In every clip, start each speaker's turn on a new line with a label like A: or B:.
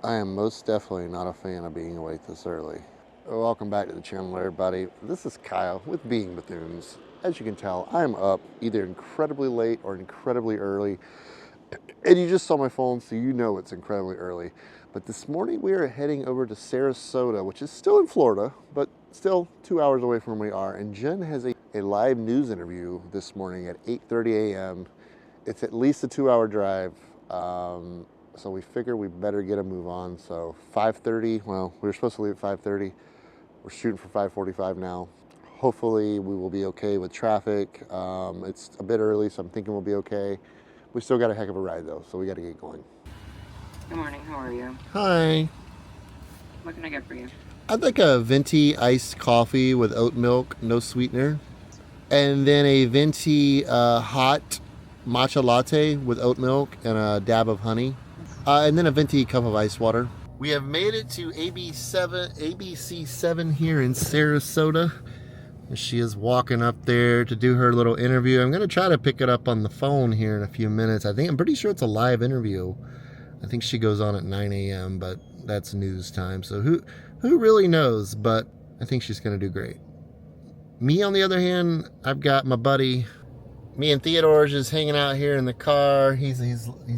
A: I am most definitely not a fan of being awake this early. Welcome back to the channel, everybody. This is Kyle with Being Bethunes. As you can tell, I'm up either incredibly late or incredibly early. And you just saw my phone, so you know it's incredibly early. But this morning we are heading over to Sarasota, which is still in Florida, but still 2 hours away from where we are. And Jen has a live news interview this morning at 8:30 a.m. It's at least a 2-hour drive. So we figure we better get a move on. So 5:30, well, we were supposed to leave at 5:30. We're shooting for 5:45 now. Hopefully we will be okay with traffic. It's a bit early, so I'm thinking we'll be okay. We still got a heck of a ride though, so we got to get going.
B: Good morning, how are you?
A: Hi.
B: What can I get for you?
A: I'd like a venti iced coffee with oat milk, no sweetener. And then a venti hot matcha latte with oat milk and a dab of honey. And then a venti cup of ice water. We have made it to ABC 7 here in Sarasota. She is walking up there to do her little interview. I'm going to try to pick it up on the phone here in a few minutes. I'm pretty sure it's a live interview. I think she goes on at 9 a.m., but that's news time. So who really knows? But I think she's going to do great. Me, on the other hand, I've got my buddy. Me and Theodore just hanging out here in the car. He's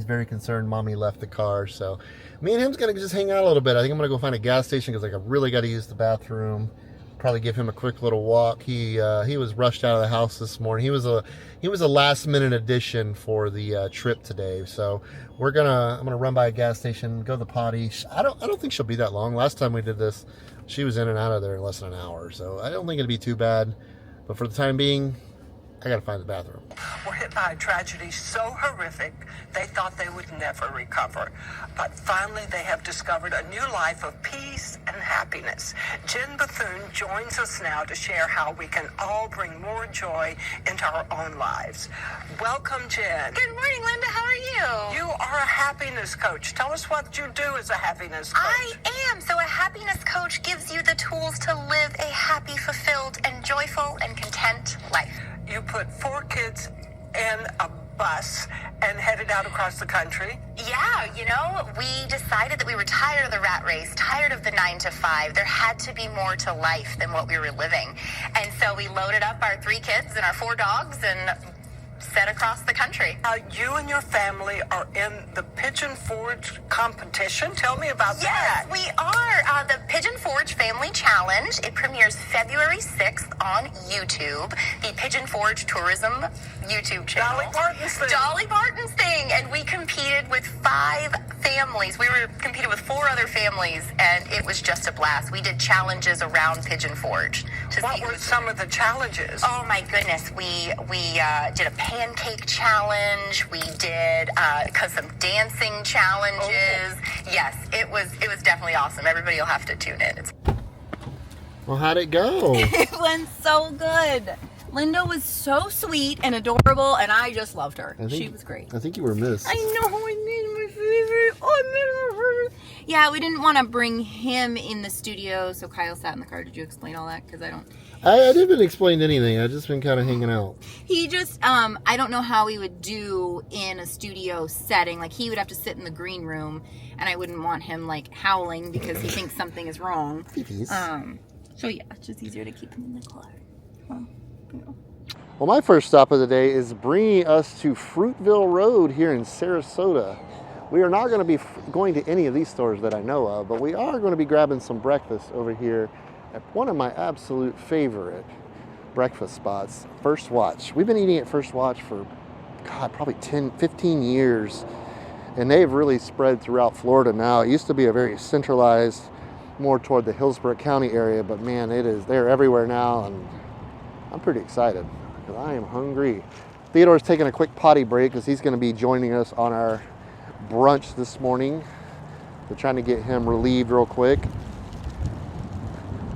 A: very concerned Mommy left the car. So me and him's going to just hang out a little bit. I think I'm going to go find a gas station because I really got to use the bathroom. Probably give him a quick little walk. He was rushed out of the house this morning. He was a last minute addition for the trip today. So I'm gonna run by a gas station, go to the potty. I don't think she'll be that long. Last time we did this, she was in and out of there in less than an hour. So I don't think it'll be too bad. But for the time being, I gotta find the bathroom.
C: Were hit by a tragedy so horrific they thought they would never recover. But finally they have discovered a new life of peace and happiness. Jen Bethune joins us now to share how we can all bring more joy into our own lives. Welcome, Jen.
D: Good morning, Linda. How are you?
C: You are a happiness coach. Tell us what you do as a happiness coach.
D: I am. So a happiness coach gives you the tools to live a happy, fulfilled, and joyful and content life.
C: You put 4 kids in a bus and headed out across the country.
D: Yeah, we decided that we were tired of the rat race, tired of the 9 to 5. There had to be more to life than what we were living. And so we loaded up our 3 kids and our 4 dogs and set across the country.
C: You and your family are in the Pigeon Forge competition. Tell me about that.
D: Yes, we are. The Pigeon Forge Family Challenge. It premieres February 6th on YouTube, the Pigeon Forge Tourism YouTube channel.
C: Dolly Parton's thing.
D: Dolly Parton's thing. And we competed with 5 families. We were competed with 4 other families, and it was just a blast. We did challenges around Pigeon Forge.
C: What were some of the challenges?
D: Oh my goodness, we did a pancake challenge. We did some dancing challenges. Oh. Yes, it was definitely awesome. Everybody will have to tune in.
A: Well, how'd it go?
E: It went so good. Linda was so sweet and adorable, and I just loved her. She was great.
A: I think you were missed.
E: I know, I made my favorite. Oh, I made my favorite. Yeah, we didn't want to bring him in the studio, so Kyle sat in the car. Did you explain all that? Because
A: I didn't explain anything. I just been kind of hanging out.
E: He just, I don't know how he would do in a studio setting. Like, he would have to sit in the green room, and I wouldn't want him, howling because he thinks something is wrong. So, yeah, it's just easier to keep him in the car.
A: Well, my first stop of the day is bringing us to Fruitville Road here in Sarasota. We are not going to be going to any of these stores that I know of, but we are going to be grabbing some breakfast over here at one of my absolute favorite breakfast spots, First Watch. We've been eating at First Watch for, probably 15 years, and they've really spread throughout Florida now. It used to be a very centralized, more toward the Hillsborough County area, but man, they're everywhere now, and I'm pretty excited because I am hungry. Theodore's taking a quick potty break because he's going to be joining us on our brunch this morning. We're trying to get him relieved real quick.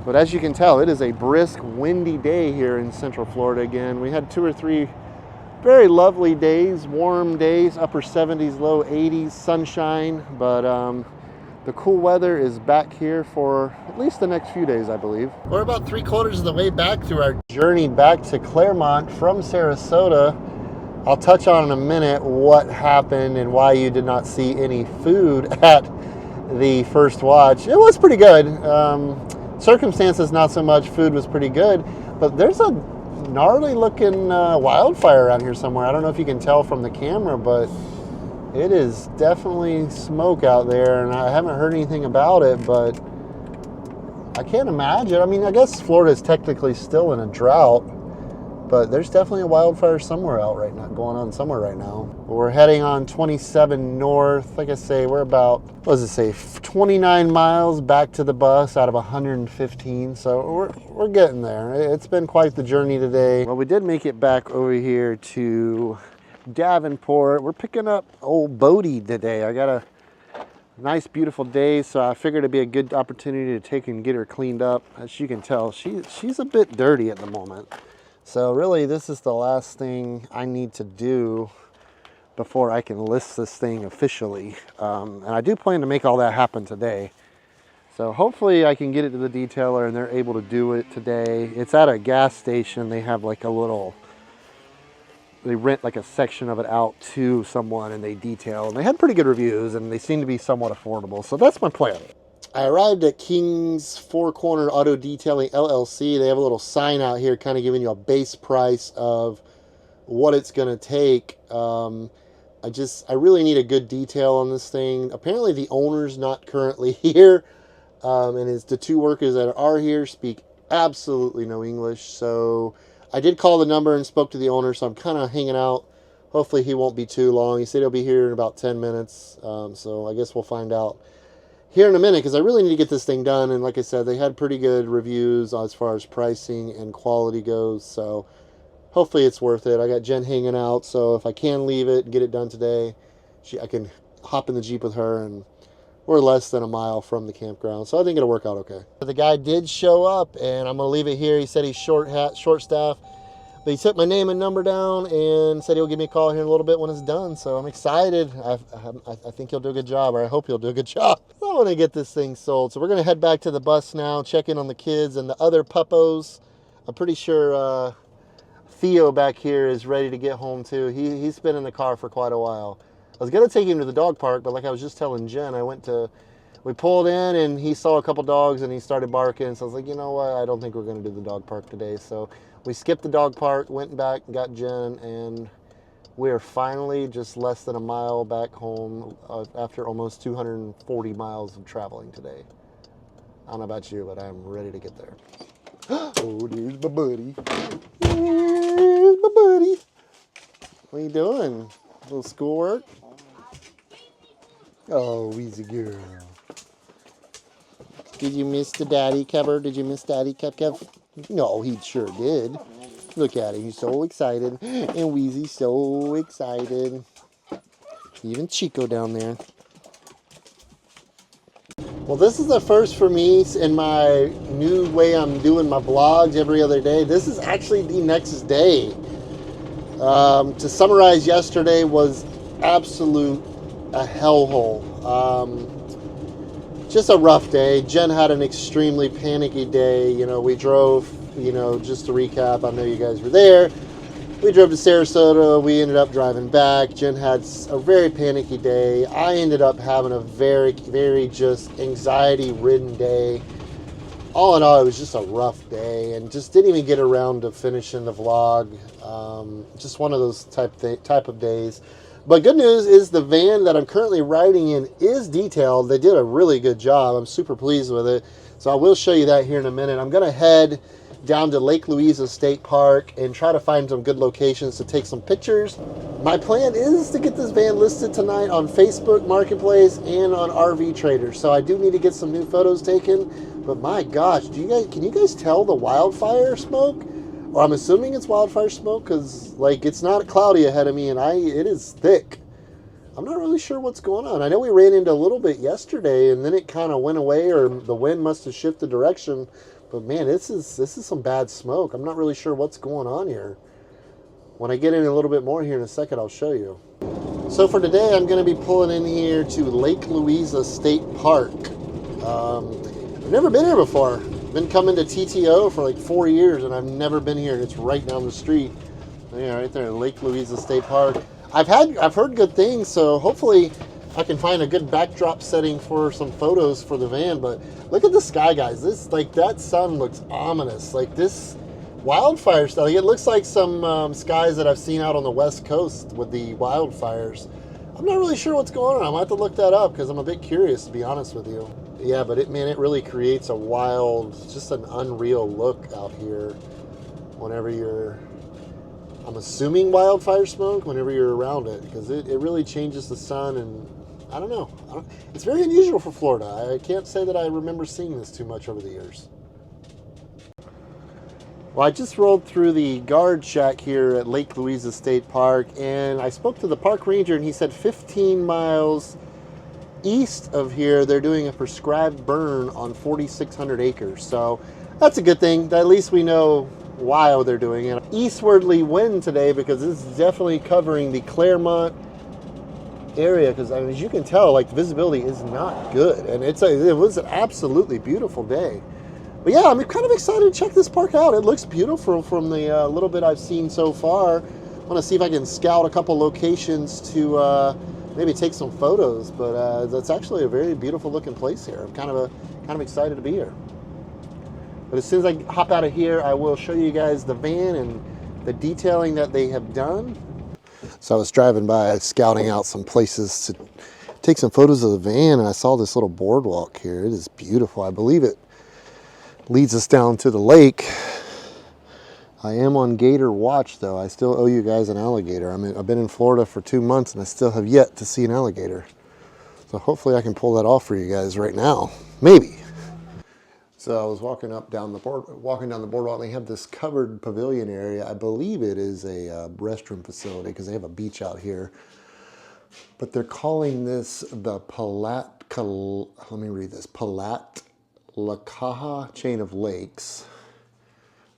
A: But as you can tell, it is a brisk, windy day here in Central Florida again. We had 2 or 3 very lovely days, warm days, upper 70s, low 80s, sunshine, but the cool weather is back here for at least the next few days, I believe. We're about 3/4 of the way back through our journey back to Claremont from Sarasota. I'll touch on in a minute what happened and why you did not see any food at the first watch. It was pretty good. Circumstances, not so much. Food was pretty good. But there's a gnarly looking wildfire around here somewhere. I don't know if you can tell from the camera, but it is definitely smoke out there, and I haven't heard anything about it, but I can't imagine. I mean, I guess Florida is technically still in a drought, but there's definitely a wildfire somewhere out right now, going on somewhere right now. We're heading on 27 north. Like I say, we're about, what does it say, 29 miles back to the bus out of 115. So we're getting there. It's been quite the journey today. Well, we did make it back over here to Davenport. We're picking up old Bodie today. I got a nice, beautiful day, so I figured it'd be a good opportunity to take and get her cleaned up. As you can tell, she's a bit dirty at the moment. So really, this is the last thing I need to do before I can list this thing officially. And I do plan to make all that happen today. So hopefully I can get it to the detailer and they're able to do it today. It's at a gas station. They have like a little, they rent like a section of it out to someone and they detail. And they had pretty good reviews and they seem to be somewhat affordable. So that's my plan. I arrived at King's Four Corner Auto Detailing LLC. They have a little sign out here kind of giving you a base price of what it's going to take. I really need a good detail on this thing. Apparently the owner's not currently here. And the two workers that are here speak absolutely no English. So I did call the number and spoke to the owner. So I'm kind of hanging out. Hopefully he won't be too long. He said he'll be here in about 10 minutes. So I guess we'll find out here in a minute, because I really need to get this thing done. And like I said, they had pretty good reviews as far as pricing and quality goes. So hopefully it's worth it. I got Jen hanging out, so if I can leave it and get it done today, I can hop in the Jeep with her, and we're less than a mile from the campground. So I think it'll work out okay. The guy did show up, and I'm going to leave it here. He said he's short staff. But he took my name and number down and said he'll give me a call here in a little bit when it's done. So I'm excited. I think he'll do a good job, or I hope he'll do a good job. I want to get this thing sold. So we're going to head back to the bus now, check in on the kids and the other puppos. I'm pretty sure Theo back here is ready to get home too. He's been in the car for quite a while. I was going to take him to the dog park, but like I was just telling Jen, we pulled in and he saw a couple dogs and he started barking. So I was like, you know what? I don't think we're going to do the dog park today. So we skipped the dog park, went back, got Jen, and we're finally just less than a mile back home after almost 240 miles of traveling today. I don't know about you, but I'm ready to get there. Oh, there's my buddy. There's my buddy. What are you doing? A little schoolwork? Oh, easy girl. Did you miss the daddy cover? Did you miss daddy Kev? No, he sure did. Look at him. He's so excited. And Wheezy's so excited. Even Chico down there. Well, this is the first for me in my new way I'm doing my vlogs every other day. This is actually the next day. To summarize, yesterday was absolute a hellhole. Just a rough day. Jen had an extremely panicky day. You know, we drove, just to recap, I know you guys were there. We drove to Sarasota. We ended up driving back. Jen had a very panicky day. I ended up having a very, very just anxiety-ridden day. All in all, it was just a rough day and just didn't even get around to finishing the vlog. Just one of those type of days. But good news is the van that I'm currently riding in is detailed. They did a really good job. I'm super pleased with it. So I will show you that here in a minute. I'm going to head down to Lake Louisa State Park and try to find some good locations to take some pictures. My plan is to get this van listed tonight on Facebook Marketplace and on RV Trader. So I do need to get some new photos taken. But my gosh, can you guys tell the wildfire smoke? Or I'm assuming it's wildfire smoke because it's not cloudy ahead of me and it is thick. I'm not really sure what's going on. I know we ran into a little bit yesterday and then it kind of went away, or the wind must have shifted direction. But man, this is some bad smoke. I'm not really sure what's going on here. When I get in a little bit more here in a second, I'll show you. So for today, I'm going to be pulling in here to Lake Louisa State Park. I've never been here before. Been coming to TTO for like 4 years and I've never been here, and it's right down the street. Yeah, right there, Lake Louisa State Park. I've heard good things, so hopefully I can find a good backdrop setting for some photos for the van. But look at the sky, guys. This, like, that sun looks ominous. Like this wildfire stuff. Like, it looks like some skies that I've seen out on the West Coast with the wildfires. I'm not really sure what's going on. I'm gonna have to look that up because I'm a bit curious, to be honest with you. Yeah, but it really creates a wild, just an unreal look out here whenever you're, I'm assuming wildfire smoke, whenever you're around it, because it really changes the sun, and I don't know. It's very unusual for Florida. I can't say that I remember seeing this too much over the years. Well, I just rolled through the guard shack here at Lake Louisa State Park, and I spoke to the park ranger, and he said 15 miles east of here, they're doing a prescribed burn on 4,600 acres. So that's a good thing. At least we know why they're doing it. Eastwardly wind today, because this is definitely covering the Claremont area, because I mean, as you can tell, like, the visibility is not good, and it was an absolutely beautiful day. But yeah, I'm kind of excited to check this park out. It looks beautiful from the little bit I've seen so far. I want to see if I can scout a couple locations to maybe take some photos. But that's actually a very beautiful looking place here. I'm kind of excited to be here. But as soon as I hop out of here, I will show you guys the van and the detailing that they have done. So I was driving by, scouting out some places to take some photos of the van, and I saw this little boardwalk here. It is beautiful. I believe it leads us down to the lake. I am on gator watch, though. I still owe you guys an alligator. I've been in Florida for 2 months, and I still have yet to see an alligator. So hopefully I can pull that off for you guys right now. Maybe. So I was walking down the boardwalk. They have this covered pavilion area. I believe it is a restroom facility, because they have a beach out here. But they're calling this the Palatka chain of lakes,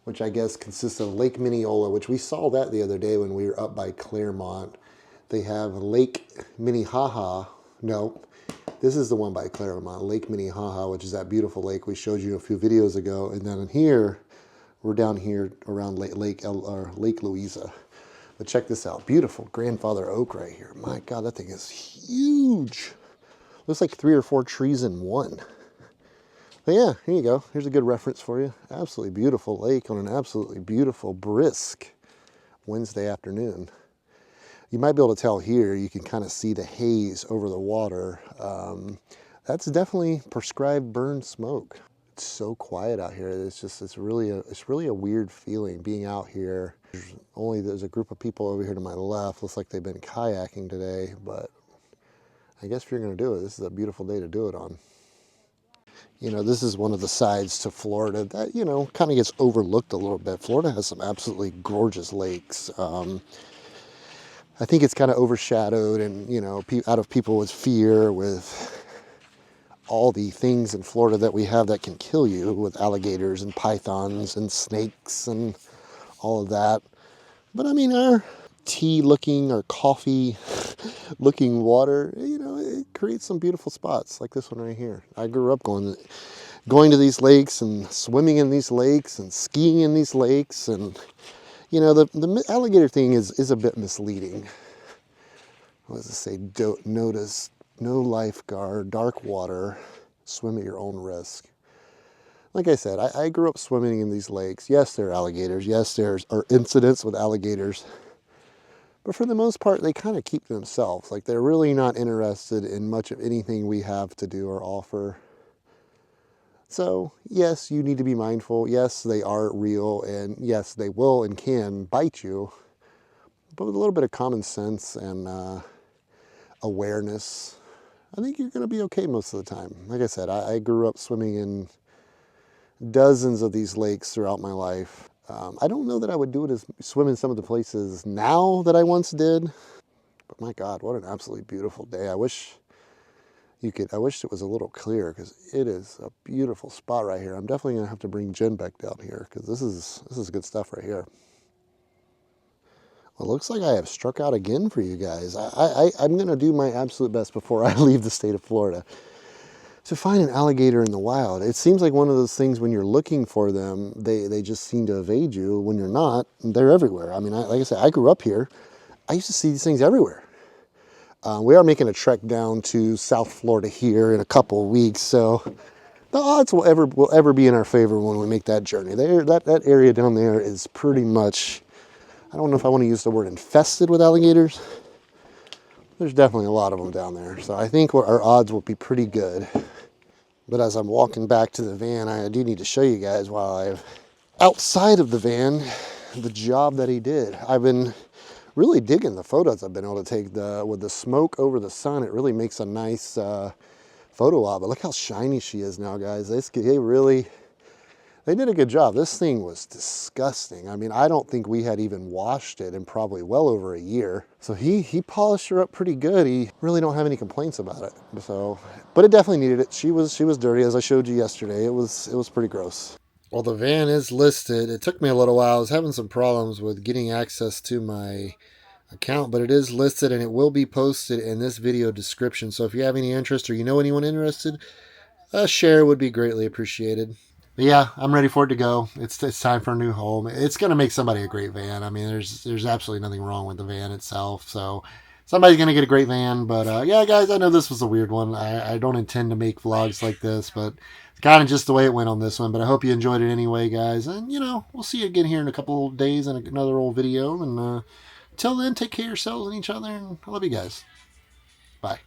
A: which I guess consists of Lake Minneola, which we saw that the other day when we were up by Claremont. They have Lake Minnehaha. No, this is the one by Claremont, Lake Minnehaha, which is that beautiful lake we showed you a few videos ago. And then here, we're down here around Lake Louisa. But check this out, beautiful grandfather oak right here. My God, that thing is huge. Looks like 3 or 4 trees in one. But yeah, here you go. Here's a good reference for you. Absolutely beautiful lake on an absolutely beautiful, brisk Wednesday afternoon. You might be able to tell here, you can kind of see the haze over the water. That's definitely prescribed burn smoke. It's so quiet out here. It's really a weird feeling being out here. There's a group of people over here to my left. Looks like they've been kayaking today, but I guess if you're going to do it, this is a beautiful day to do it on. You know, this is one of the sides to Florida that, you know, kind of gets overlooked a little bit. Florida has some absolutely gorgeous lakes. I think it's kind of overshadowed and, you know, out of people's fear with all the things in Florida that we have that can kill you, with alligators and pythons and snakes and all of that. But I mean, our tea-looking or coffee-looking water, you know, it creates some beautiful spots like this one right here. I grew up going to these lakes and swimming in these lakes and skiing in these lakes, and you know, the alligator thing is a bit misleading. What does it say? Don't notice, no lifeguard, dark water, swim at your own risk. Like I said, I grew up swimming in these lakes. Yes, there are alligators. Yes, there are incidents with alligators. But for the most part, they kind of keep to themselves. Like, they're really not interested in much of anything we have to do or offer. So, yes, you need to be mindful. Yes, they are real. And yes, they will and can bite you. But with a little bit of common sense and awareness, I think you're going to be okay most of the time. Like I said, I grew up swimming in dozens of these lakes throughout my life. I don't know that I would do it as swim in some of the places now that I once did, but my God, what an absolutely beautiful day. I wish it was a little clearer, because it is a beautiful spot right here. I'm definitely gonna have to bring Jen back down here, because this is good stuff right here. Well, it looks like I have struck out again for you guys. I'm gonna do my absolute best before I leave the state of Florida to find an alligator in the wild. It seems like one of those things when you're looking for them, they just seem to evade you. When you're not, they're everywhere. I mean, like I said, I grew up here. I used to see these things everywhere. We are making a trek down to South Florida here in a couple of weeks, so the odds will ever be in our favor when we make that journey. That area down there is pretty much, I don't know if I want to use the word infested with alligators. There's definitely a lot of them down there, so I think our odds will be pretty good. But as I'm walking back to the van, I do need to show you guys outside of the van, the job that he did. I've been really digging the photos I've been able to take. With the smoke over the sun, it really makes a nice photo op. But look how shiny she is now, guys. They did a good job. This thing was disgusting. I mean, I don't think we had even washed it in probably well over a year. So he polished her up pretty good. He really don't have any complaints about it. So, but it definitely needed it. She was dirty, as I showed you yesterday. It was pretty gross. Well, the van is listed. It took me a little while. I was having some problems with getting access to my account, but it is listed and it will be posted in this video description. So if you have any interest or you know anyone interested, a share would be greatly appreciated. But yeah, I'm ready for it to go. It's time for a new home. It's going to make somebody a great van. I mean, there's absolutely nothing wrong with the van itself. So somebody's going to get a great van. But yeah, guys, I know this was a weird one. I don't intend to make vlogs like this, but it's kind of just the way it went on this one. But I hope you enjoyed it anyway, guys. And, you know, we'll see you again here in a couple of days in another old video. And until then, take care of yourselves and each other. And I love you guys. Bye.